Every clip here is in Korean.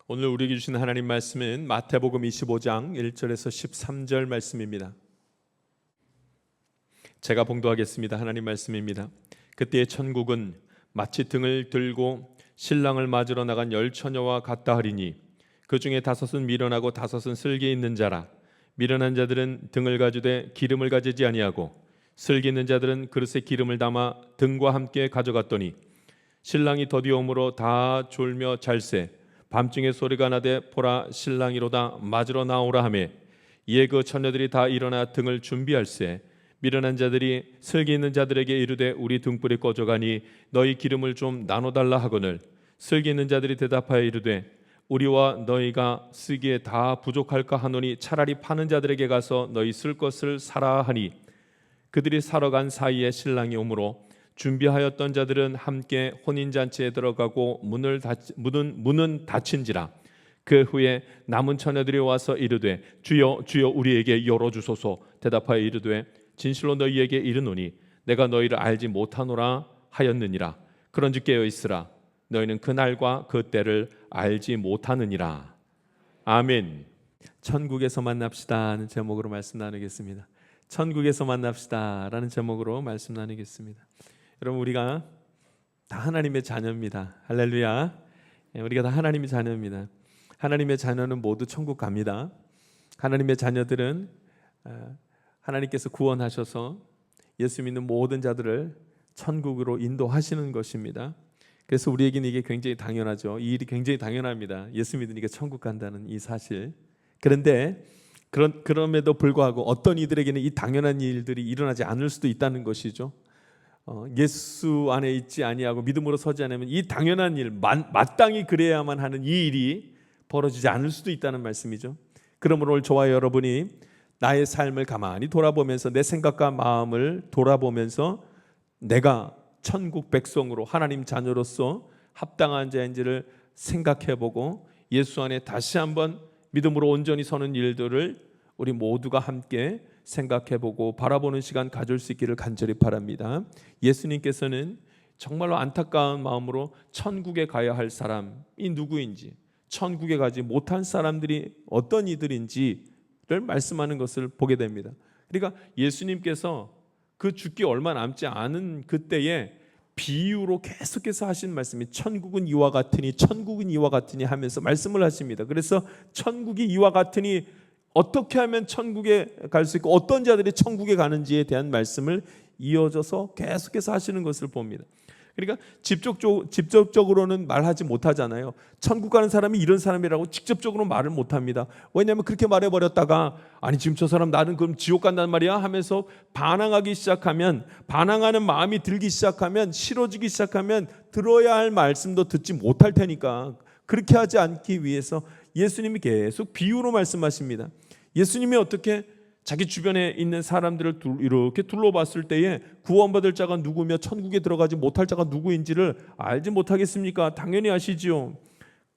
오늘 우리에게 주신 하나님 말씀은 마태복음 25장 1절에서 13절 말씀입니다. 제가 봉독하겠습니다. 하나님 말씀입니다. 그때의 천국은 마치 등을 들고 신랑을 맞으러 나간 10처녀와 같다 하리니 그 중에 5은 미련하고 5은 슬기 있는 자라. 미련한 자들은 등을 가지되 기름을 가지지 아니하고 슬기 있는 자들은 그릇에 기름을 담아 등과 함께 가져갔더니 신랑이 더디오므로 다 졸며 잘세. 밤중에 소리가 나되 보라 신랑이로다 맞으러 나오라 하매 이에 그 처녀들이 다 일어나 등을 준비할세. 미련한 자들이 슬기 있는 자들에게 이르되 우리 등불이 꺼져가니 너희 기름을 좀 나눠달라 하거늘 슬기 있는 자들이 대답하여 이르되 우리와 너희가 쓰기에 다 부족할까 하노니 차라리 파는 자들에게 가서 너희 쓸 것을 사라 하니 그들이 사러 간 사이에 신랑이 오므로 준비하였던 자들은 함께 혼인잔치에 들어가고 문은 닫힌지라. 그 후에 남은 처녀들이 와서 이르되 주여 주여 우리에게 열어주소서. 대답하여 이르되 진실로 너희에게 이르노니 내가 너희를 알지 못하노라 하였느니라. 그런즉 깨어있으라. 너희는 그 날과 그 때를 알지 못하느니라. 아멘. 천국에서 만납시다 하는 제목으로 말씀 나누겠습니다. 천국에서 만납시다 라는 제목으로 말씀 나누겠습니다. 여러분, 우리가 다 하나님의 자녀입니다. 할렐루야. 우리가 다 하나님의 자녀입니다. 하나님의 자녀는 모두 천국 갑니다. 하나님의 자녀들은 하나님께서 구원하셔서 예수 믿는 모든 자들을 천국으로 인도하시는 것입니다. 그래서 우리에게는 이게 굉장히 당연하죠. 이 일이 굉장히 당연합니다. 예수 믿으니까 천국 간다는 이 사실. 그런데 그럼에도 불구하고 어떤 이들에게는 이 당연한 일들이 일어나지 않을 수도 있다는 것이죠. 예수 안에 있지 아니하고 믿음으로 서지 않으면 이 당연한 일, 마땅히 그래야만 하는 이 일이 벌어지지 않을 수도 있다는 말씀이죠. 그러므로 오늘 저와 여러분이 나의 삶을 가만히 돌아보면서 내 생각과 마음을 돌아보면서 내가 천국 백성으로 하나님 자녀로서 합당한 자인지를 생각해보고 예수 안에 다시 한번 믿음으로 온전히 서는 일들을 우리 모두가 함께 생각해보고 바라보는 시간 가질 수 있기를 간절히 바랍니다. 예수님께서는 정말로 안타까운 마음으로 천국에 가야 할 사람이 누구인지, 천국에 가지 못한 사람들이 어떤 이들인지를 말씀하는 것을 보게 됩니다. 그러니까 예수님께서 그 죽기 얼마 남지 않은 그때에 비유로 계속해서 하신 말씀이 천국은 이와 같으니 천국은 이와 같으니 하면서 말씀을 하십니다. 그래서 천국이 이와 같으니 어떻게 하면 천국에 갈 수 있고 어떤 자들이 천국에 가는지에 대한 말씀을 이어져서 계속해서 하시는 것을 봅니다. 그러니까 직접적으로는 말하지 못하잖아요. 천국 가는 사람이 이런 사람이라고 직접적으로 말을 못합니다. 왜냐하면 그렇게 말해버렸다가 아니 지금 저 사람 나는 그럼 지옥 간단 말이야 하면서 반항하기 시작하면, 반항하는 마음이 들기 시작하면, 싫어지기 시작하면 들어야 할 말씀도 듣지 못할 테니까 그렇게 하지 않기 위해서 예수님이 계속 비유로 말씀하십니다. 예수님이 어떻게 자기 주변에 있는 사람들을 이렇게 둘러봤을 때에 구원받을 자가 누구며 천국에 들어가지 못할 자가 누구인지를 알지 못하겠습니까? 당연히 아시지요.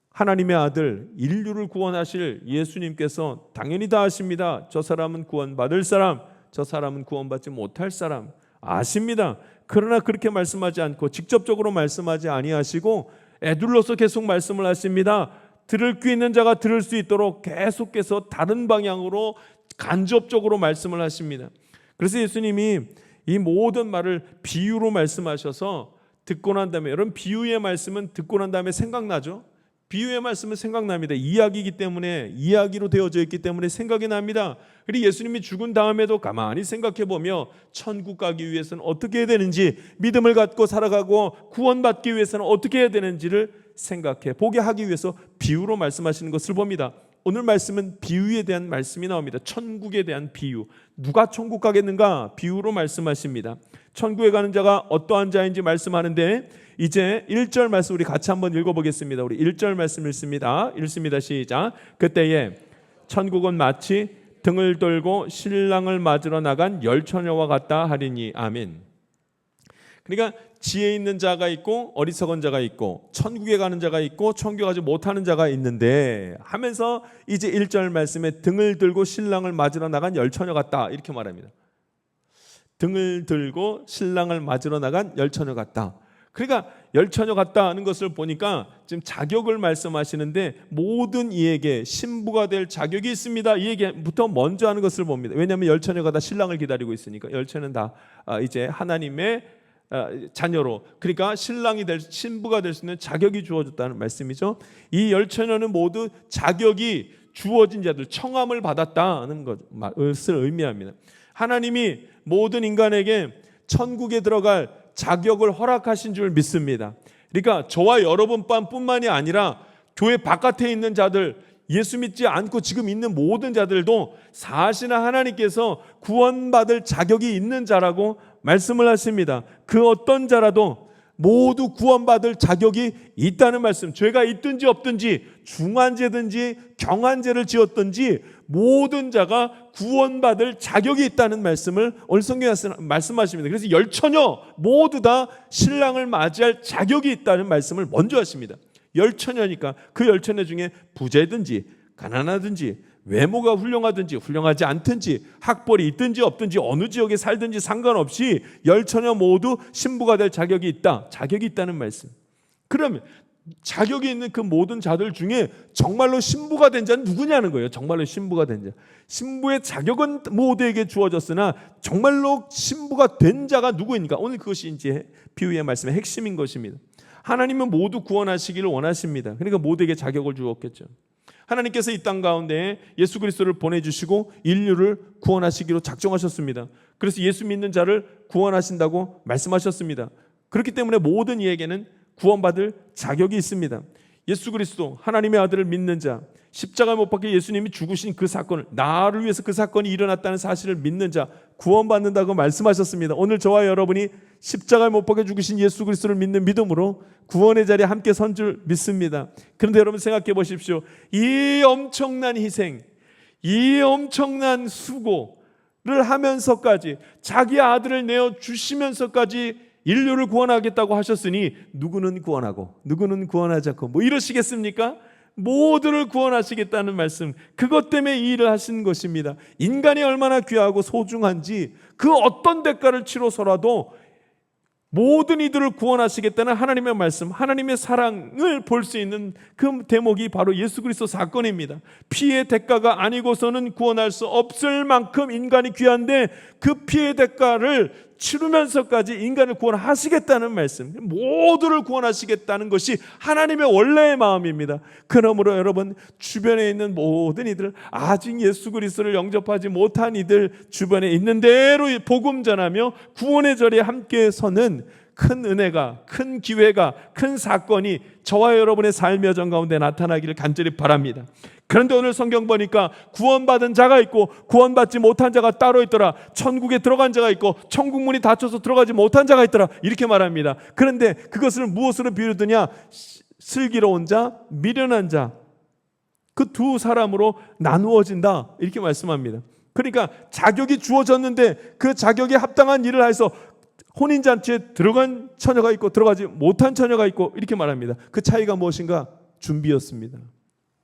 하나님의 아들, 인류를 구원하실 예수님께서 당연히 다 아십니다. 저 사람은 구원받을 사람, 저 사람은 구원받지 못할 사람 아십니다. 그러나 그렇게 말씀하지 않고 직접적으로 말씀하지 아니하시고 애둘러서 계속 말씀을 하십니다. 들을 귀 있는 자가 들을 수 있도록 계속해서 다른 방향으로 간접적으로 말씀을 하십니다. 그래서 예수님이 이 모든 말을 비유로 말씀하셔서 듣고 난 다음에, 여러분 비유의 말씀은 듣고 난 다음에 생각나죠? 비유의 말씀은 생각납니다. 이야기이기 때문에, 이야기로 되어져 있기 때문에 생각이 납니다. 그리고 예수님이 죽은 다음에도 가만히 생각해 보며 천국 가기 위해서는 어떻게 해야 되는지, 믿음을 갖고 살아가고 구원받기 위해서는 어떻게 해야 되는지를 생각해 보게 하기 위해서 비유로 말씀하시는 것을 봅니다. 오늘 말씀은 비유에 대한 말씀이 나옵니다. 천국에 대한 비유. 누가 천국 가겠는가? 비유로 말씀하십니다. 천국에 가는 자가 어떠한 자인지 말씀하는데 이제 1절 말씀 우리 같이 한번 읽어보겠습니다. 우리 1절 말씀 읽습니다. 시작. 그때에 천국은 마치 등을 돌고 신랑을 맞으러 나간 10처녀와 같다 하리니. 아멘. 그러니까 지혜 있는 자가 있고 어리석은 자가 있고 천국에 가는 자가 있고 천국에 가지 못하는 자가 있는데 하면서 이제 1절 말씀에 등을 들고 신랑을 맞으러 나간 10처녀 같다 이렇게 말합니다. 등을 들고 신랑을 맞으러 나간 10처녀 같다. 그러니까 열처녀 같다 하는 것을 보니까 지금 자격을 말씀하시는데 모든 이에게 신부가 될 자격이 있습니다. 이 얘기부터 먼저 하는 것을 봅니다. 왜냐하면 열처녀가 다 신랑을 기다리고 있으니까. 열처녀는 다 이제 하나님의 자녀로, 그러니까 신랑이 될, 신부가 될 수 있는 자격이 주어졌다는 말씀이죠. 이 열처녀는 모두 자격이 주어진 자들, 청함을 받았다는 것을 의미합니다. 하나님이 모든 인간에게 천국에 들어갈 자격을 허락하신 줄 믿습니다. 그러니까 저와 여러분뿐만이 아니라 교회 바깥에 있는 자들, 예수 믿지 않고 지금 있는 모든 자들도 사실은 하나님께서 구원받을 자격이 있는 자라고 말씀을 하십니다. 그 어떤 자라도 모두 구원받을 자격이 있다는 말씀. 죄가 있든지 없든지, 중한 죄든지 경한 죄를 지었든지 모든 자가 구원받을 자격이 있다는 말씀을 오늘 성경에서 말씀하십니다. 그래서 열처녀 모두 다 신랑을 맞이할 자격이 있다는 말씀을 먼저 하십니다. 열처녀니까 그 열처녀 중에 부자든지 가난하든지 외모가 훌륭하든지 훌륭하지 않든지 학벌이 있든지 없든지 어느 지역에 살든지 상관없이 열처녀 모두 신부가 될 자격이 있다. 자격이 있다는 말씀. 그러면 자격이 있는 그 모든 자들 중에 정말로 신부가 된 자는 누구냐는 거예요. 정말로 신부가 된 자. 신부의 자격은 모두에게 주어졌으나 정말로 신부가 된 자가 누구입니까? 오늘 그것이 이제 비유의 말씀의 핵심인 것입니다. 하나님은 모두 구원하시기를 원하십니다. 그러니까 모두에게 자격을 주었겠죠. 하나님께서 이 땅 가운데 예수 그리스도를 보내주시고 인류를 구원하시기로 작정하셨습니다. 그래서 예수 믿는 자를 구원하신다고 말씀하셨습니다. 그렇기 때문에 모든 이에게는 구원받을 자격이 있습니다. 예수 그리스도 하나님의 아들을 믿는 자, 십자가 못 박혀 예수님이 죽으신 그 사건을, 나를 위해서 그 사건이 일어났다는 사실을 믿는 자 구원받는다고 말씀하셨습니다. 오늘 저와 여러분이 십자가에 못 박혀 죽으신 예수 그리스도를 믿는 믿음으로 구원의 자리에 함께 선 줄 믿습니다. 그런데 여러분 생각해 보십시오. 이 엄청난 희생, 이 엄청난 수고를 하면서까지 자기 아들을 내어 주시면서까지 인류를 구원하겠다고 하셨으니 누구는 구원하고 누구는 구원하지 않고 뭐 이러시겠습니까? 모두를 구원하시겠다는 말씀, 그것 때문에 이 일을 하신 것입니다. 인간이 얼마나 귀하고 소중한지 그 어떤 대가를 치러서라도 모든 이들을 구원하시겠다는 하나님의 말씀, 하나님의 사랑을 볼 수 있는 그 대목이 바로 예수 그리스도 사건입니다. 피의 대가가 아니고서는 구원할 수 없을 만큼 인간이 귀한데 그 피의 대가를 치르면서까지 인간을 구원하시겠다는 말씀, 모두를 구원하시겠다는 것이 하나님의 원래의 마음입니다. 그러므로 여러분 주변에 있는 모든 이들, 아직 예수 그리스도를 영접하지 못한 이들 주변에 있는 대로 복음 전하며 구원의 자리에 함께 서는 큰 은혜가, 큰 기회가, 큰 사건이 저와 여러분의 삶의 여정 가운데 나타나기를 간절히 바랍니다. 그런데 오늘 성경 보니까 구원받은 자가 있고 구원받지 못한 자가 따로 있더라. 천국에 들어간 자가 있고 천국 문이 닫혀서 들어가지 못한 자가 있더라. 이렇게 말합니다. 그런데 그것을 무엇으로 비유드냐? 슬기로운 자, 미련한 자, 그 두 사람으로 나누어진다. 이렇게 말씀합니다. 그러니까 자격이 주어졌는데 그 자격에 합당한 일을 해서 혼인잔치에 들어간 처녀가 있고 들어가지 못한 처녀가 있고 이렇게 말합니다. 그 차이가 무엇인가? 준비였습니다.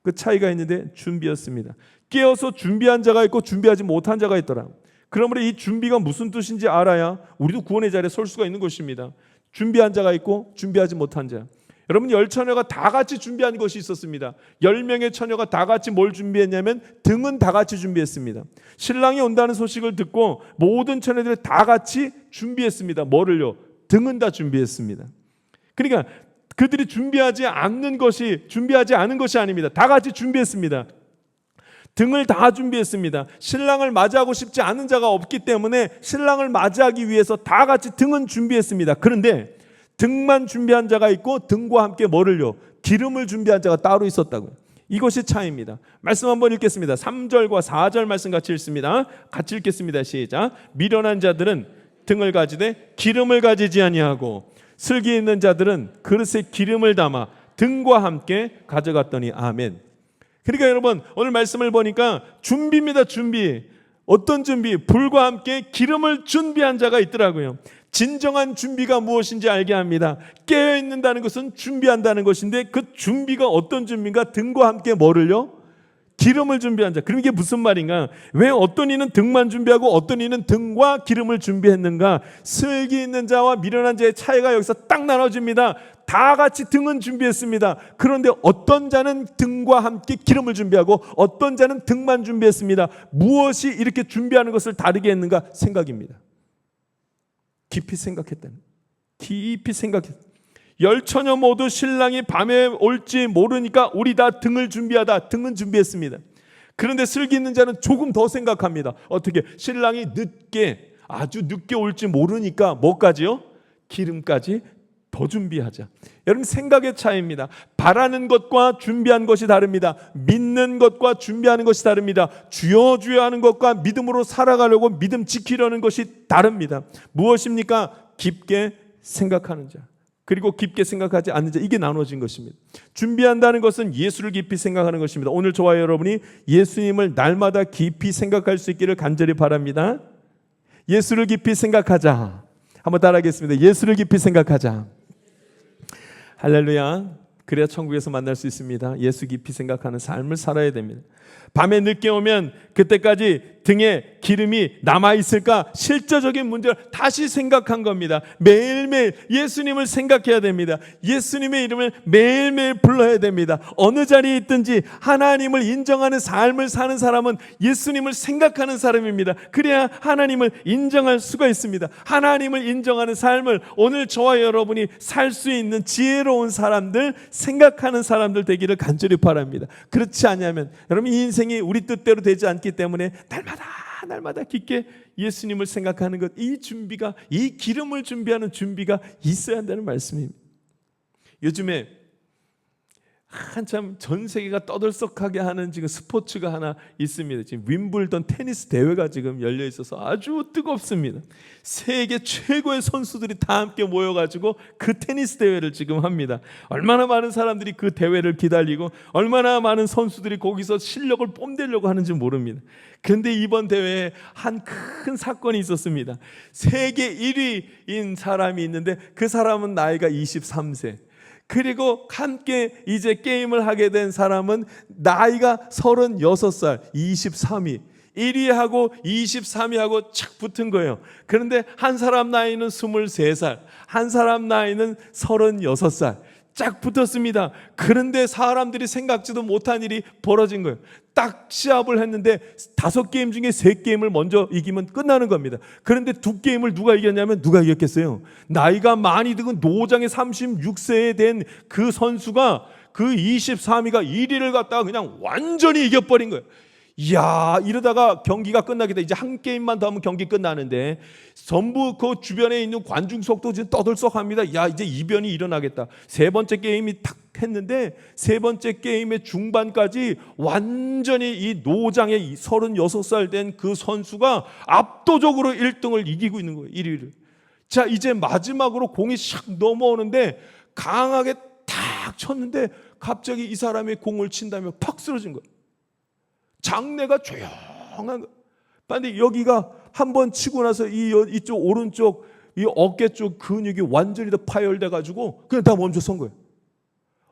그 차이가 있는데 준비였습니다. 깨어서 준비한 자가 있고 준비하지 못한 자가 있더라. 그러므로 이 준비가 무슨 뜻인지 알아야 우리도 구원의 자리에 설 수가 있는 것입니다. 준비한 자가 있고 준비하지 못한 자. 여러분, 10처녀가 다 같이 준비한 것이 있었습니다. 10명의 처녀가 다 같이 뭘 준비했냐면 등은 다 같이 준비했습니다. 신랑이 온다는 소식을 듣고 모든 처녀들이 다 같이 준비했습니다. 뭐를요? 등은 다 준비했습니다. 그러니까 그들이 준비하지 않은 것이 아닙니다. 다 같이 준비했습니다. 등을 다 준비했습니다. 신랑을 맞이하고 싶지 않은 자가 없기 때문에 신랑을 맞이하기 위해서 다 같이 등은 준비했습니다. 그런데 등만 준비한 자가 있고 등과 함께 뭐를요? 기름을 준비한 자가 따로 있었다고요. 이것이 차이입니다. 말씀 한번 읽겠습니다. 3절과 4절 말씀 같이 읽습니다. 같이 읽겠습니다. 시작. 미련한 자들은 등을 가지되 기름을 가지지 아니하고 슬기 있는 자들은 그릇에 기름을 담아 등과 함께 가져갔더니 아멘. 그러니까 여러분 오늘 말씀을 보니까 준비입니다. 준비. 어떤 준비? 불과 함께 기름을 준비한 자가 있더라고요. 진정한 준비가 무엇인지 알게 합니다. 깨어있는다는 것은 준비한다는 것인데 그 준비가 어떤 준비인가? 등과 함께 뭐를요? 기름을 준비한 자. 그럼 이게 무슨 말인가? 왜 어떤 이는 등만 준비하고 어떤 이는 등과 기름을 준비했는가? 슬기 있는 자와 미련한 자의 차이가 여기서 딱 나눠집니다. 다 같이 등은 준비했습니다. 그런데 어떤 자는 등과 함께 기름을 준비하고 어떤 자는 등만 준비했습니다. 무엇이 이렇게 준비하는 것을 다르게 했는가? 생각입니다. 깊이 생각했다는. 깊이 생각했다. 열처녀 모두 신랑이 밤에 올지 모르니까 우리 다 등을 준비하다. 등은 준비했습니다. 그런데 슬기 있는 자는 조금 더 생각합니다. 어떻게? 신랑이 늦게, 아주 늦게 올지 모르니까 뭐까지요? 기름까지 더 준비하자. 여러분, 생각의 차이입니다. 바라는 것과 준비한 것이 다릅니다. 믿는 것과 준비하는 것이 다릅니다. 주여 주여 하는 것과 믿음으로 살아가려고 믿음 지키려는 것이 다릅니다. 무엇입니까? 깊게 생각하는 자, 그리고 깊게 생각하지 않는 자, 이게 나눠진 것입니다. 준비한다는 것은 예수를 깊이 생각하는 것입니다. 오늘 저와 여러분이 예수님을 날마다 깊이 생각할 수 있기를 간절히 바랍니다. 예수를 깊이 생각하자. 한번 따라하겠습니다. 예수를 깊이 생각하자. 할렐루야. 그래야 천국에서 만날 수 있습니다. 예수 깊이 생각하는 삶을 살아야 됩니다. 밤에 늦게 오면 그때까지 등에 기름이 남아있을까? 실제적인 문제를 다시 생각한 겁니다. 매일매일 예수님을 생각해야 됩니다. 예수님의 이름을 매일매일 불러야 됩니다. 어느 자리에 있든지 하나님을 인정하는 삶을 사는 사람은 예수님을 생각하는 사람입니다. 그래야 하나님을 인정할 수가 있습니다. 하나님을 인정하는 삶을 오늘 저와 여러분이 살 수 있는 지혜로운 사람들, 생각하는 사람들 되기를 간절히 바랍니다. 그렇지 않으면 여러분, 이 인생이 우리 뜻대로 되지 않기 때문에 날마다 깊게 예수님을 생각하는 것, 이 준비가, 이 기름을 준비하는 준비가 있어야 한다는 말씀입니다. 요즘에 한참 전 세계가 떠들썩하게 하는 지금 스포츠가 하나 있습니다. 지금 윈블던 테니스 대회가 지금 열려 있어서 아주 뜨겁습니다. 세계 최고의 선수들이 다 함께 모여가지고 그 테니스 대회를 지금 합니다. 얼마나 많은 사람들이 그 대회를 기다리고 얼마나 많은 선수들이 거기서 실력을 뽐내려고 하는지 모릅니다. 그런데 이번 대회에 한 큰 사건이 있었습니다. 세계 1위인 사람이 있는데 그 사람은 나이가 23세. 그리고 함께 이제 게임을 하게 된 사람은 나이가 36살, 23위. 1위하고 23위하고 착 붙은 거예요. 그런데 한 사람 나이는 23살, 한 사람 나이는 36살. 쫙 붙었습니다. 그런데 사람들이 생각지도 못한 일이 벌어진 거예요. 딱 시합을 했는데 5게임 중에 3게임을 먼저 이기면 끝나는 겁니다. 그런데 2게임을 누가 이겼냐면, 누가 이겼겠어요? 나이가 많이 든 노장의 36세에 된 그 선수가, 그 23위가 1위를 갖다가 그냥 완전히 이겨버린 거예요. 이야, 이러다가 경기가 끝나겠다. 이제 한 게임만 더 하면 경기 끝나는데 전부 그 주변에 있는 관중석도 지금 떠들썩합니다. 야, 이제 이변이 일어나겠다. 3번째 게임이 탁 했는데 3번째 게임의 중반까지 완전히 이 노장의 36살 된 그 선수가 압도적으로 1등을 이기고 있는 거예요. 1위를. 자, 이제 마지막으로 공이 샥 넘어오는데 강하게 탁 쳤는데 갑자기 이 사람이 공을 친다며 팍 쓰러진 거예요. 장내가 조용한 거. 근데 여기가 한번 치고 나서 이쪽 오른쪽 이 어깨 쪽 근육이 완전히 다 파열돼 가지고 그냥 다 멈춰 선 거예요.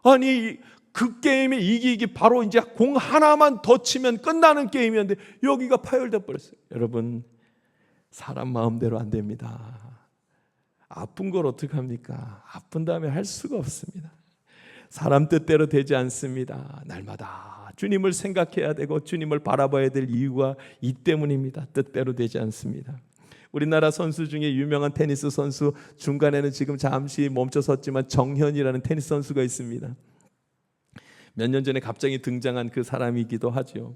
아니, 그 게임에 이기기 바로 이제 공 하나만 더 치면 끝나는 게임이었는데 여기가 파열돼 버렸어요. 여러분, 사람 마음대로 안 됩니다. 아픈 걸 어떻게 합니까? 아픈 다음에 할 수가 없습니다. 사람 뜻대로 되지 않습니다. 날마다 주님을 생각해야 되고 주님을 바라봐야 될 이유가 이 때문입니다. 뜻대로 되지 않습니다. 우리나라 선수 중에 유명한 테니스 선수, 중간에는 지금 잠시 멈춰섰지만 정현이라는 테니스 선수가 있습니다. 몇 년 전에 갑자기 등장한 그 사람이기도 하죠.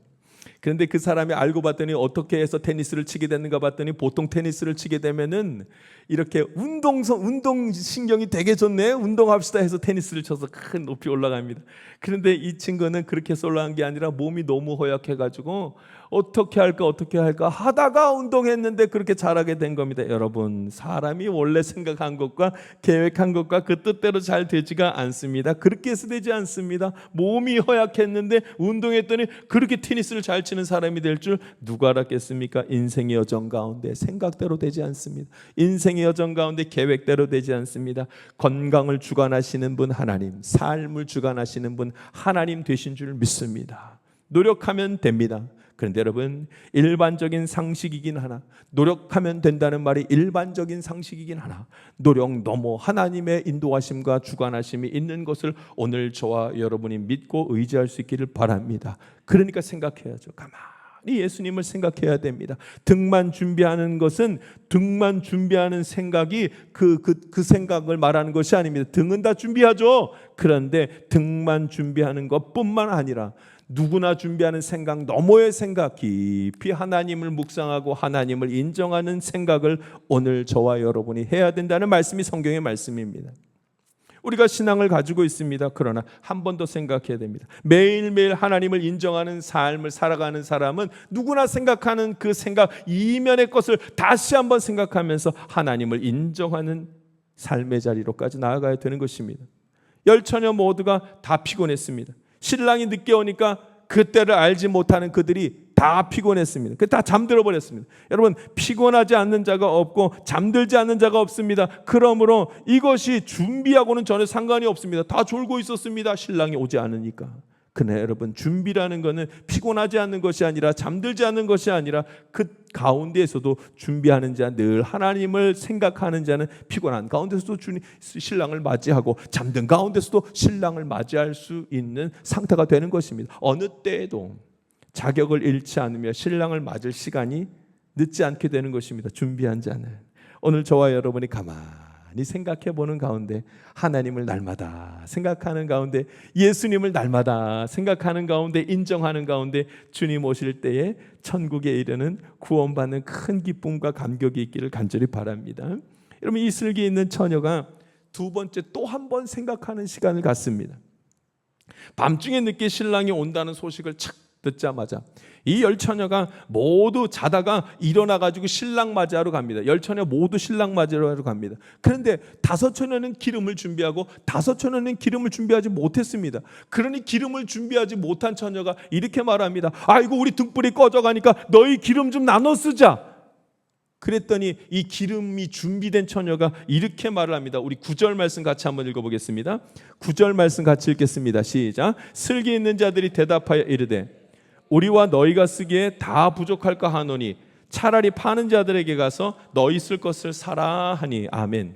그런데 그 사람이 알고 봤더니 어떻게 해서 테니스를 치게 됐는가 봤더니, 보통 테니스를 치게 되면은 이렇게 운동신경이 되게 좋네, 운동합시다 해서 테니스를 쳐서 큰 높이 올라갑니다. 그런데 이 친구는 그렇게 해서 올라간 게 아니라 몸이 너무 허약해가지고 어떻게 할까 하다가 운동했는데 그렇게 잘하게 된 겁니다. 여러분, 사람이 원래 생각한 것과 계획한 것과 그 뜻대로 잘 되지가 않습니다. 그렇게 해서 되지 않습니다. 몸이 허약했는데 운동했더니 그렇게 테니스를 잘 치는 사람이 될 줄 누가 알았겠습니까? 인생의 여정 가운데 생각대로 되지 않습니다. 인생의 여정 가운데 계획대로 되지 않습니다. 건강을 주관하시는 분 하나님, 삶을 주관하시는 분 하나님 되신 줄 믿습니다. 노력하면 됩니다. 그런데 여러분, 일반적인 상식이긴 하나, 노력하면 된다는 말이 일반적인 상식이긴 하나, 노력 넘어 하나님의 인도하심과 주관하심이 있는 것을 오늘 저와 여러분이 믿고 의지할 수 있기를 바랍니다. 그러니까 생각해야죠. 가만히 예수님을 생각해야 됩니다. 등만 준비하는 것은, 등만 준비하는 생각이 그 생각을 말하는 것이 아닙니다. 등은 다 준비하죠. 그런데 등만 준비하는 것뿐만 아니라 누구나 준비하는 생각 너머의 생각, 깊이 하나님을 묵상하고 하나님을 인정하는 생각을 오늘 저와 여러분이 해야 된다는 말씀이 성경의 말씀입니다. 우리가 신앙을 가지고 있습니다. 그러나 한 번 더 생각해야 됩니다. 매일매일 하나님을 인정하는 삶을 살아가는 사람은 누구나 생각하는 그 생각 이면의 것을 다시 한번 생각하면서 하나님을 인정하는 삶의 자리로까지 나아가야 되는 것입니다. 열처녀 모두가 다 피곤했습니다. 신랑이 늦게 오니까 그때를 알지 못하는 그들이 다 피곤했습니다. 다 잠들어 버렸습니다. 여러분, 피곤하지 않는 자가 없고 잠들지 않는 자가 없습니다. 그러므로 이것이 준비하고는 전혀 상관이 없습니다. 다 졸고 있었습니다. 신랑이 오지 않으니까. 그러나 여러분, 준비라는 것은 피곤하지 않는 것이 아니라 잠들지 않는 것이 아니라 그 가운데에서도 준비하는 자, 늘 하나님을 생각하는 자는 피곤한 가운데서도 신랑을 맞이하고 잠든 가운데서도 신랑을 맞이할 수 있는 상태가 되는 것입니다. 어느 때에도 자격을 잃지 않으며 신랑을 맞을 시간이 늦지 않게 되는 것입니다. 준비한 자는. 오늘 저와 여러분이 가만히 생각해 보는 가운데, 하나님을 날마다 생각하는 가운데, 예수님을 날마다 생각하는 가운데, 인정하는 가운데 주님 오실 때에 천국에 이르는 구원받는 큰 기쁨과 감격이 있기를 간절히 바랍니다. 여러분, 이 슬기에 있는 처녀가 두 번째 또 한 번 생각하는 시간을 갖습니다. 밤중에 늦게 신랑이 온다는 소식을 착 듣자마자 이 열 처녀가 모두 자다가 일어나가지고 신랑 맞이하러 갑니다. 열 처녀 모두 신랑 맞이하러 갑니다. 그런데 다섯 처녀는 기름을 준비하고 다섯 처녀는 기름을 준비하지 못했습니다. 그러니 기름을 준비하지 못한 처녀가 이렇게 말합니다. 아이고, 우리 등불이 꺼져가니까 너희 기름 좀 나눠 쓰자. 그랬더니 이 기름이 준비된 처녀가 이렇게 말을 합니다. 우리 9절 말씀 같이 한번 읽어보겠습니다. 9절 말씀 같이 읽겠습니다. 시작. 슬기 있는 자들이 대답하여 이르되 우리와 너희가 쓰기에 다 부족할까 하노니 차라리 파는 자들에게 가서 너희 쓸 것을 사라 하니. 아멘.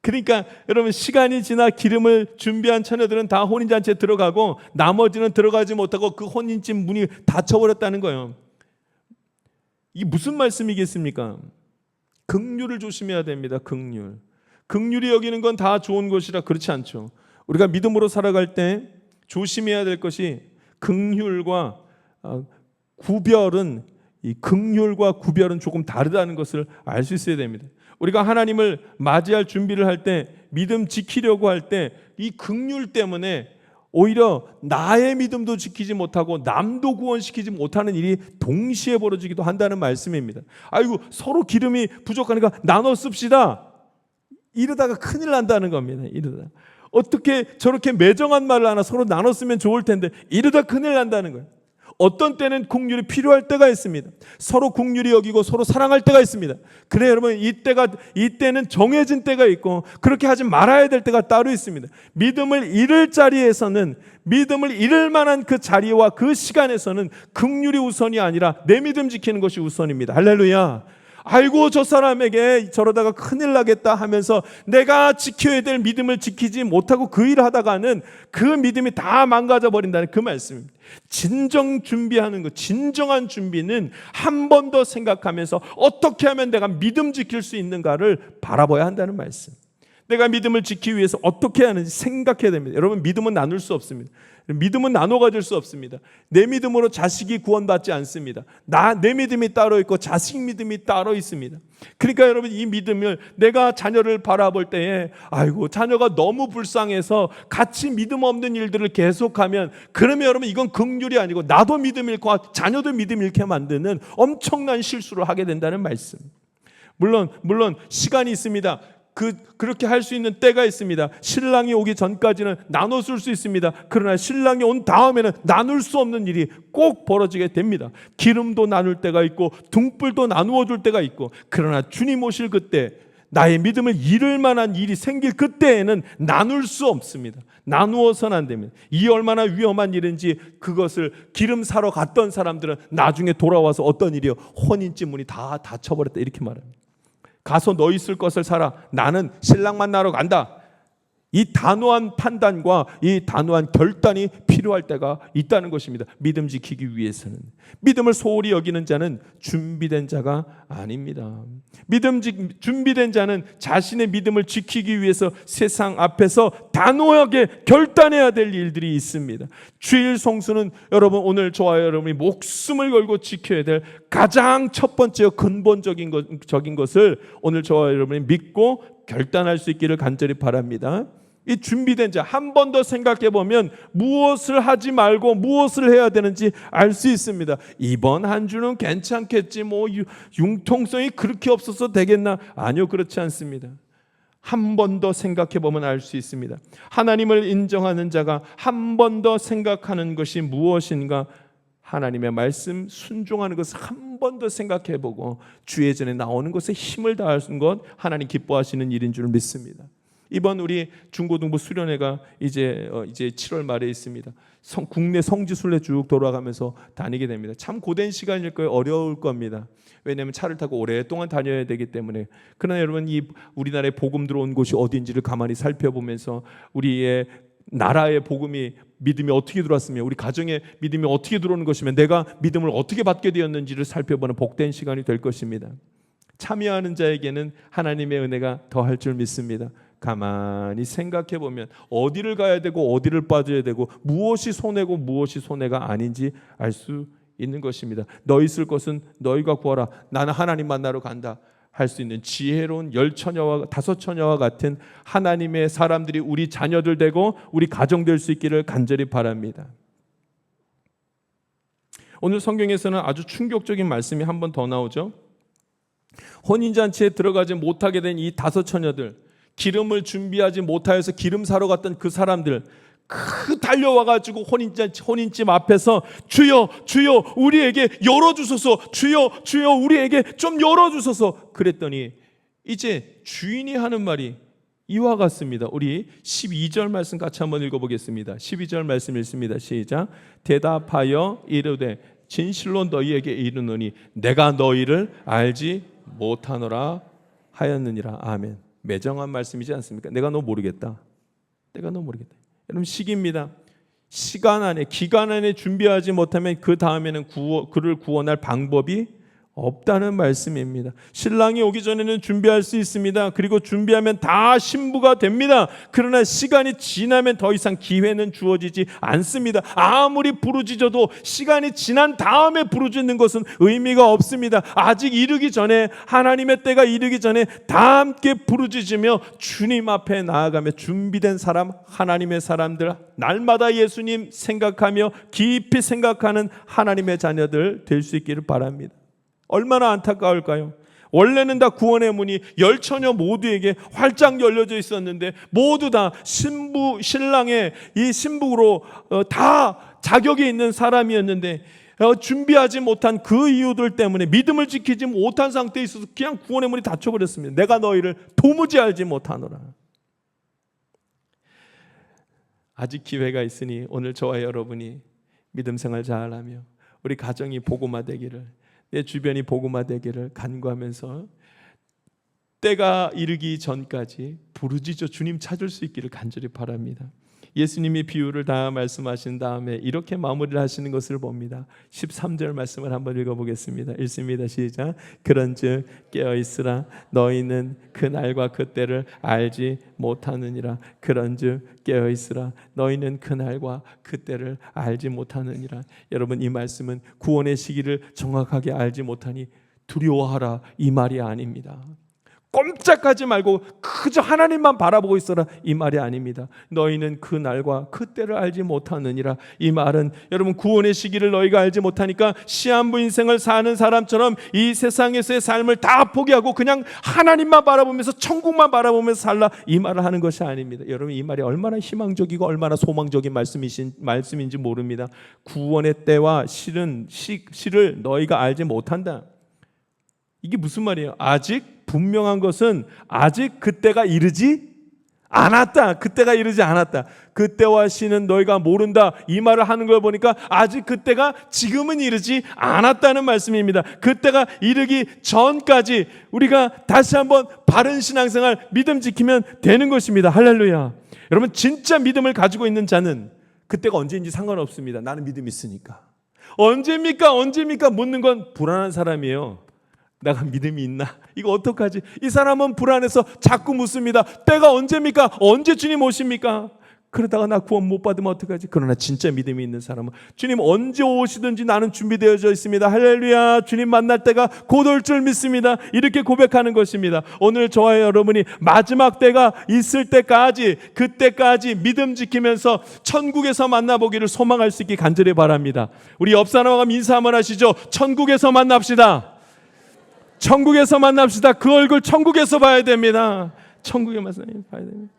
그러니까 여러분, 시간이 지나 기름을 준비한 처녀들은 다 혼인잔치에 들어가고 나머지는 들어가지 못하고 그 혼인집 문이 닫혀버렸다는 거예요. 이게 무슨 말씀이겠습니까? 긍휼을 조심해야 됩니다. 긍휼이 여기는 건 다 좋은 것이라 그렇지 않죠. 우리가 믿음으로 살아갈 때 조심해야 될 것이 긍휼과 구별은, 이 긍휼과 구별은 조금 다르다는 것을 알 수 있어야 됩니다. 우리가 하나님을 맞이할 준비를 할 때, 믿음 지키려고 할 때 이 긍휼 때문에 오히려 나의 믿음도 지키지 못하고 남도 구원시키지 못하는 일이 동시에 벌어지기도 한다는 말씀입니다. 아이고, 서로 기름이 부족하니까 나눠 씁시다. 이러다가 큰일 난다는 겁니다. 이러다. 어떻게 저렇게 매정한 말을 하나, 서로 나눠 쓰면 좋을 텐데 이러다 큰일 난다는 거예요. 어떤 때는 긍휼이 필요할 때가 있습니다. 서로 긍휼히 여기고 서로 사랑할 때가 있습니다. 그래 여러분, 이때는 정해진 때가 있고 그렇게 하지 말아야 될 때가 따로 있습니다. 믿음을 잃을 자리에서는, 믿음을 잃을 만한 그 자리와 그 시간에서는 긍휼이 우선이 아니라 내 믿음 지키는 것이 우선입니다. 할렐루야. 아이고, 저 사람에게 저러다가 큰일 나겠다 하면서 내가 지켜야 될 믿음을 지키지 못하고 그 일을 하다가는 그 믿음이 다 망가져 버린다는 그 말씀입니다. 진정 준비하는 것, 진정한 준비는 한 번 더 생각하면서 어떻게 하면 내가 믿음 지킬 수 있는가를 바라봐야 한다는 말씀. 내가 믿음을 지키기 위해서 어떻게 하는지 생각해야 됩니다. 여러분, 믿음은 나눌 수 없습니다. 믿음은 나눠 가질 수 없습니다. 내 믿음으로 자식이 구원받지 않습니다. 내 믿음이 따로 있고 자식 믿음이 따로 있습니다. 그러니까 여러분, 이 믿음을, 내가 자녀를 바라볼 때에 아이고, 자녀가 너무 불쌍해서 같이 믿음 없는 일들을 계속하면, 그러면 여러분, 이건 긍휼이 아니고 나도 믿음 잃고 자녀도 믿음 잃게 만드는 엄청난 실수를 하게 된다는 말씀. 물론 시간이 있습니다. 그렇게 할 수 있는 때가 있습니다. 신랑이 오기 전까지는 나눠 쓸 수 있습니다. 그러나 신랑이 온 다음에는 나눌 수 없는 일이 꼭 벌어지게 됩니다. 기름도 나눌 때가 있고 등불도 나누어 줄 때가 있고, 그러나 주님 오실 그때 나의 믿음을 잃을 만한 일이 생길 그때에는 나눌 수 없습니다. 나누어서는 안 됩니다. 이 얼마나 위험한 일인지 그것을 기름 사러 갔던 사람들은 나중에 돌아와서 어떤 일이요? 혼인집 문이 다 닫혀버렸다 이렇게 말합니다. 가서 너 있을 것을 사라. 나는 신랑 만나러 간다. 이 단호한 판단과 이 단호한 결단이 필요할 때가 있다는 것입니다. 믿음 지키기 위해서는. 믿음을 소홀히 여기는 자는 준비된 자가 아닙니다. 준비된 자는 자신의 믿음을 지키기 위해서 세상 앞에서 단호하게 결단해야 될 일들이 있습니다. 주일 성수는 여러분, 오늘 저와 여러분이 목숨을 걸고 지켜야 될 가장 첫 번째 근본적인 것을 오늘 저와 여러분이 믿고 결단할 수 있기를 간절히 바랍니다. 이 준비된 자, 한 번 더 생각해 보면 무엇을 하지 말고 무엇을 해야 되는지 알 수 있습니다. 이번 한 주는 괜찮겠지, 뭐 융통성이 그렇게 없어서 되겠나? 아니요, 그렇지 않습니다. 한 번 더 생각해 보면 알 수 있습니다. 하나님을 인정하는 자가 한 번 더 생각하는 것이 무엇인가? 하나님의 말씀 순종하는 것을 한 번 더 생각해 보고 주의 전에 나오는 것에 힘을 다하는 것, 하나님 기뻐하시는 일인 줄 믿습니다. 이번 우리 중고등부 수련회가 이제 7월 말에 있습니다. 국내 성지순례 쭉 돌아가면서 다니게 됩니다. 참 고된 시간일 거예요. 어려울 겁니다. 왜냐하면 차를 타고 오랫동안 다녀야 되기 때문에. 그러나 여러분, 이 우리나라에 복음 들어온 곳이 어딘지를 가만히 살펴보면서 우리의 나라의 복음이, 믿음이 어떻게 들어왔으며 우리 가정의 믿음이 어떻게 들어오는 것이며 내가 믿음을 어떻게 받게 되었는지를 살펴보는 복된 시간이 될 것입니다. 참여하는 자에게는 하나님의 은혜가 더할 줄 믿습니다. 가만히 생각해 보면 어디를 가야 되고 어디를 빠져야 되고 무엇이 손해고 무엇이 손해가 아닌지 알 수 있는 것입니다. 너희 쓸 것은 너희가 구하라. 나는 하나님 만나러 간다. 할 수 있는 지혜로운 10처녀와 5처녀와 같은 하나님의 사람들이 우리 자녀들 되고 우리 가정 될 수 있기를 간절히 바랍니다. 오늘 성경에서는 아주 충격적인 말씀이 한 번 더 나오죠. 혼인잔치에 들어가지 못하게 된 이 5처녀들, 기름을 준비하지 못하여서 기름 사러 갔던 그 사람들, 달려와가지고 혼인집 앞에서 주여 주여 우리에게 열어주소서, 주여 주여 우리에게 좀 열어주소서 그랬더니 이제 주인이 하는 말이 이와 같습니다. 우리 12절 말씀 같이 한번 읽어보겠습니다. 12절 말씀 읽습니다. 시작. 대답하여 이르되 진실로 너희에게 이르노니 내가 너희를 알지 못하노라 하였느니라. 아멘. 매정한 말씀이지 않습니까? 내가 너 모르겠다. 내가 너 모르겠다. 여러분, 시기입니다. 기간 안에 준비하지 못하면 그 다음에는 그를 구원할 방법이 없다는 말씀입니다. 신랑이 오기 전에는 준비할 수 있습니다. 그리고 준비하면 다 신부가 됩니다. 그러나 시간이 지나면 더 이상 기회는 주어지지 않습니다. 아무리 부르짖어도 시간이 지난 다음에 부르짖는 것은 의미가 없습니다. 아직 이르기 전에, 하나님의 때가 이르기 전에 다 함께 부르짖으며 주님 앞에 나아가며 준비된 사람, 하나님의 사람들, 날마다 예수님 생각하며 깊이 생각하는 하나님의 자녀들 될 수 있기를 바랍니다. 얼마나 안타까울까요? 원래는 다 구원의 문이 10처녀 모두에게 활짝 열려져 있었는데 모두 다 신랑의 이 신부로 다 자격이 있는 사람이었는데 준비하지 못한 그 이유들 때문에 믿음을 지키지 못한 상태에 있어서 그냥 구원의 문이 닫혀버렸습니다. 내가 너희를 도무지 알지 못하노라. 아직 기회가 있으니 오늘 저와 여러분이 믿음 생활 잘하며 우리 가정이 복음화되기를, 내 주변이 복음화되기를 간구하면서 때가 이르기 전까지 부르짖어 주님 찾을 수 있기를 간절히 바랍니다. 예수님이 비유를 다 말씀하신 다음에 이렇게 마무리를 하시는 것을 봅니다. 13절 말씀을 한번 읽어보겠습니다. 읽습니다. 시작. 그런즉 깨어있으라. 너희는 그 날과 그 때를 알지 못하느니라. 그런즉 깨어있으라. 너희는 그 날과 그 때를 알지 못하느니라. 여러분, 이 말씀은 구원의 시기를 정확하게 알지 못하니 두려워하라 이 말이 아닙니다. 꼼짝하지 말고 그저 하나님만 바라보고 있어라 이 말이 아닙니다. 너희는 그 날과 그 때를 알지 못하느니라. 이 말은 여러분, 구원의 시기를 너희가 알지 못하니까 시한부 인생을 사는 사람처럼 이 세상에서의 삶을 다 포기하고 그냥 하나님만 바라보면서 천국만 바라보면서 살라 이 말을 하는 것이 아닙니다. 여러분, 이 말이 얼마나 희망적이고 얼마나 소망적인 말씀인지 모릅니다. 구원의 때와 시를 너희가 알지 못한다. 이게 무슨 말이에요? 아직 분명한 것은 아직 그때가 이르지 않았다. 그때가 이르지 않았다. 그때와 시는 너희가 모른다. 이 말을 하는 걸 보니까 아직 그때가 지금은 이르지 않았다는 말씀입니다. 그때가 이르기 전까지 우리가 다시 한번 바른 신앙생활, 믿음 지키면 되는 것입니다. 할렐루야. 여러분, 진짜 믿음을 가지고 있는 자는 그때가 언제인지 상관없습니다. 나는 믿음이 있으니까. 언제입니까 묻는 건 불안한 사람이에요. 내가 믿음이 있나? 이거 어떡하지? 이 사람은 불안해서 자꾸 묻습니다. 때가 언제입니까? 언제 주님 오십니까? 그러다가 나 구원 못 받으면 어떡하지? 그러나 진짜 믿음이 있는 사람은 주님 언제 오시든지 나는 준비되어져 있습니다. 할렐루야. 주님 만날 때가 곧 올 줄 믿습니다. 이렇게 고백하는 것입니다. 오늘 저와 여러분이 마지막 때가 있을 때까지, 그때까지 믿음 지키면서 천국에서 만나보기를 소망할 수 있게 간절히 바랍니다. 우리 옆 사람과 인사 한번 하시죠. 천국에서 만납시다. 천국에서 만납시다. 그 얼굴 천국에서 봐야 됩니다. 천국에 봐야 됩니다.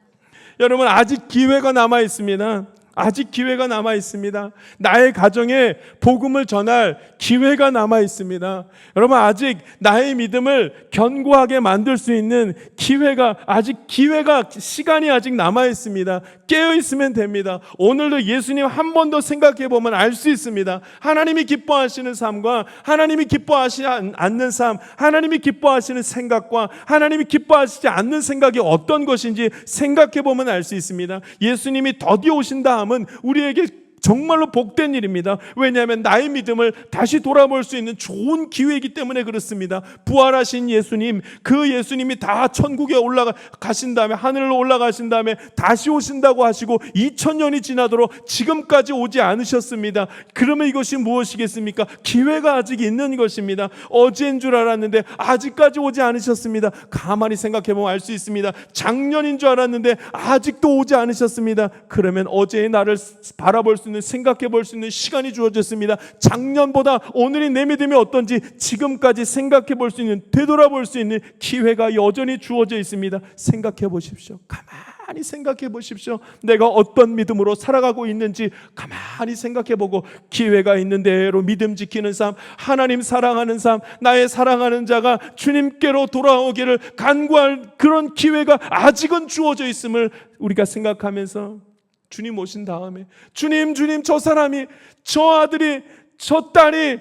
여러분, 아직 기회가 남아 있습니다. 아직 기회가 남아 있습니다. 나의 가정에 복음을 전할 기회가 남아 있습니다. 여러분, 아직 나의 믿음을 견고하게 만들 수 있는 시간이 아직 남아 있습니다. 깨어 있으면 됩니다. 오늘도 예수님 한 번 더 생각해 보면 알 수 있습니다. 하나님이 기뻐하시는 삶과 하나님이 기뻐하시지 않는 삶, 하나님이 기뻐하시는 생각과 하나님이 기뻐하시지 않는 생각이 어떤 것인지 생각해 보면 알 수 있습니다. 예수님이 더디 오신다 함은 우리에게 정말로 복된 일입니다. 왜냐하면 나의 믿음을 다시 돌아볼 수 있는 좋은 기회이기 때문에 그렇습니다. 부활하신 예수님, 그 예수님이 다 천국에 올라가신 다음에, 하늘로 올라가신 다음에 다시 오신다고 하시고 2000년이 지나도록 지금까지 오지 않으셨습니다. 그러면 이것이 무엇이겠습니까? 기회가 아직 있는 것입니다. 어제인 줄 알았는데 아직까지 오지 않으셨습니다. 가만히 생각해보면 알 수 있습니다. 작년인 줄 알았는데 아직도 오지 않으셨습니다. 그러면 어제의 나를 바라볼 수 있는, 생각해 볼 수 있는 시간이 주어졌습니다. 작년보다 오늘이 내 믿음이 어떤지 지금까지 생각해 볼 수 있는, 되돌아볼 수 있는 기회가 여전히 주어져 있습니다. 생각해 보십시오. 가만히 생각해 보십시오. 내가 어떤 믿음으로 살아가고 있는지 가만히 생각해 보고, 기회가 있는 대로 믿음 지키는 삶, 하나님 사랑하는 삶, 나의 사랑하는 자가 주님께로 돌아오기를 간구할 그런 기회가 아직은 주어져 있음을 우리가 생각하면서, 주님 오신 다음에 주님 저 사람이, 저 아들이, 저 딸이,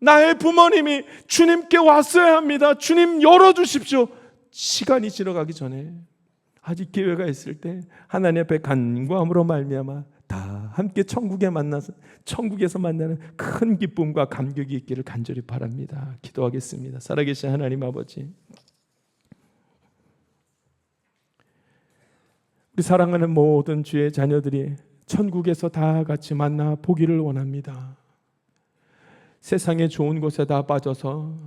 나의 부모님이 주님께 왔어야 합니다. 주님 열어주십시오. 시간이 지나가기 전에 아직 기회가 있을 때 하나님 앞에 간구함으로 말미암아 다 함께 천국에서 만나는 큰 기쁨과 감격이 있기를 간절히 바랍니다. 기도하겠습니다. 살아계신 하나님 아버지, 우리 사랑하는 모든 주의 자녀들이 천국에서 다 같이 만나 보기를 원합니다. 세상의 좋은 곳에 다 빠져서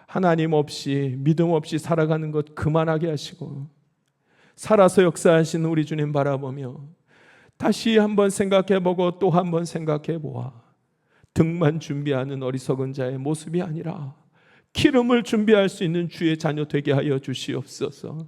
하나님 없이, 믿음 없이 살아가는 것 그만하게 하시고, 살아서 역사하시는 우리 주님 바라보며 다시 한번 생각해보고 또 한번 생각해보아 등만 준비하는 어리석은 자의 모습이 아니라 기름을 준비할 수 있는 주의 자녀 되게 하여 주시옵소서.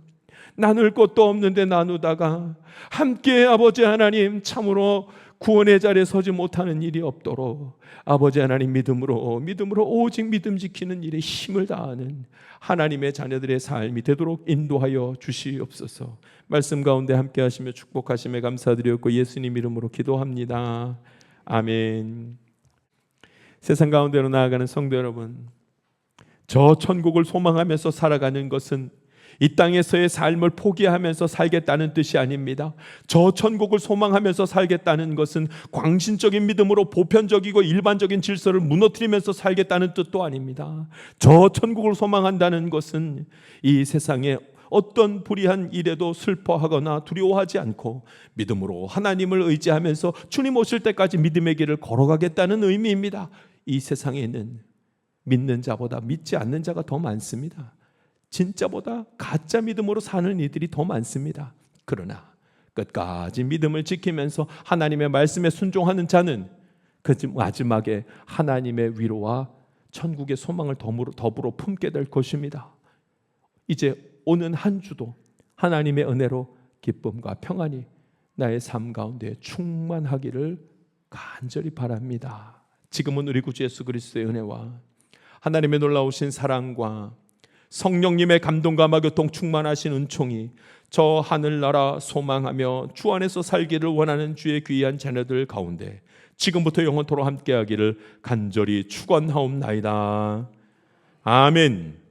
나눌 것도 없는데 나누다가 함께 아버지 하나님 참으로 구원의 자리에 서지 못하는 일이 없도록 아버지 하나님 믿음으로 오직 믿음 지키는 일에 힘을 다하는 하나님의 자녀들의 삶이 되도록 인도하여 주시옵소서. 말씀 가운데 함께 하시며 축복하시며 감사드렸고 예수님 이름으로 기도합니다. 아멘. 세상 가운데로 나아가는 성도 여러분, 저 천국을 소망하면서 살아가는 것은 이 땅에서의 삶을 포기하면서 살겠다는 뜻이 아닙니다. 저 천국을 소망하면서 살겠다는 것은 광신적인 믿음으로 보편적이고 일반적인 질서를 무너뜨리면서 살겠다는 뜻도 아닙니다. 저 천국을 소망한다는 것은 이 세상에 어떤 불의한 일에도 슬퍼하거나 두려워하지 않고 믿음으로 하나님을 의지하면서 주님 오실 때까지 믿음의 길을 걸어가겠다는 의미입니다. 이 세상에는 믿는 자보다 믿지 않는 자가 더 많습니다. 진짜보다 가짜 믿음으로 사는 이들이 더 많습니다. 그러나 끝까지 믿음을 지키면서 하나님의 말씀에 순종하는 자는 그 마지막에 하나님의 위로와 천국의 소망을 더불어 품게 될 것입니다. 이제 오는 한 주도 하나님의 은혜로 기쁨과 평안이 나의 삶 가운데 충만하기를 간절히 바랍니다. 지금은 우리 구주 예수 그리스도의 은혜와 하나님의 놀라우신 사랑과 성령님의 감동과 마교통 충만하신 은총이 저 하늘나라 소망하며 주 안에서 살기를 원하는 주의 귀한 자녀들 가운데 지금부터 영원토록 함께하기를 간절히 축원하옵나이다. 아멘.